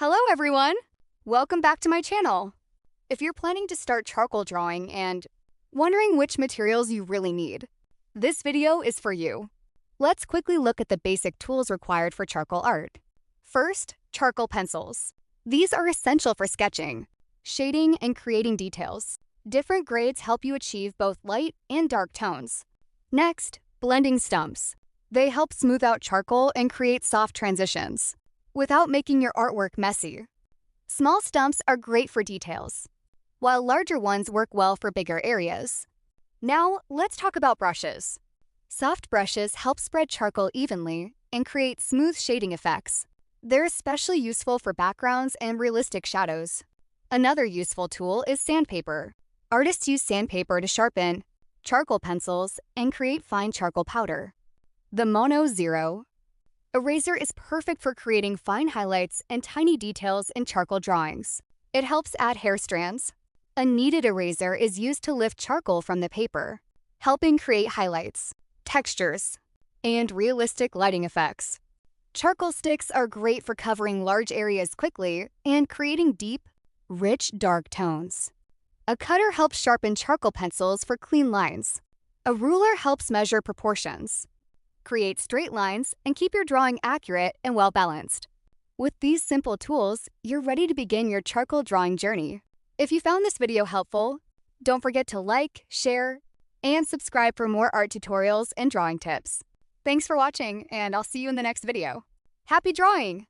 Hello everyone! Welcome back to my channel. If you're planning to start charcoal drawing and wondering which materials you really need, this video is for you. Let's quickly look at the basic tools required for charcoal art. First, charcoal pencils. These are essential for sketching, shading, and creating details. Different grades help you achieve both light and dark tones. Next, blending stumps. They help smooth out charcoal and create soft transitions without making your artwork messy. Small stumps are great for details, while larger ones work well for bigger areas. Now, let's talk about brushes. Soft brushes help spread charcoal evenly and create smooth shading effects. They're especially useful for backgrounds and realistic shadows. Another useful tool is sandpaper. Artists use sandpaper to sharpen charcoal pencils and create fine charcoal powder. The Mono Zero eraser is perfect for creating fine highlights and tiny details in charcoal drawings. It helps add hair strands. A kneaded eraser is used to lift charcoal from the paper, helping create highlights, textures, and realistic lighting effects. Charcoal sticks are great for covering large areas quickly and creating deep, rich, dark tones. A cutter helps sharpen charcoal pencils for clean lines. A ruler helps measure proportions, create straight lines, and keep your drawing accurate and well-balanced. With these simple tools, you're ready to begin your charcoal drawing journey. If you found this video helpful, don't forget to like, share, and subscribe for more art tutorials and drawing tips. Thanks for watching, and I'll see you in the next video. Happy drawing!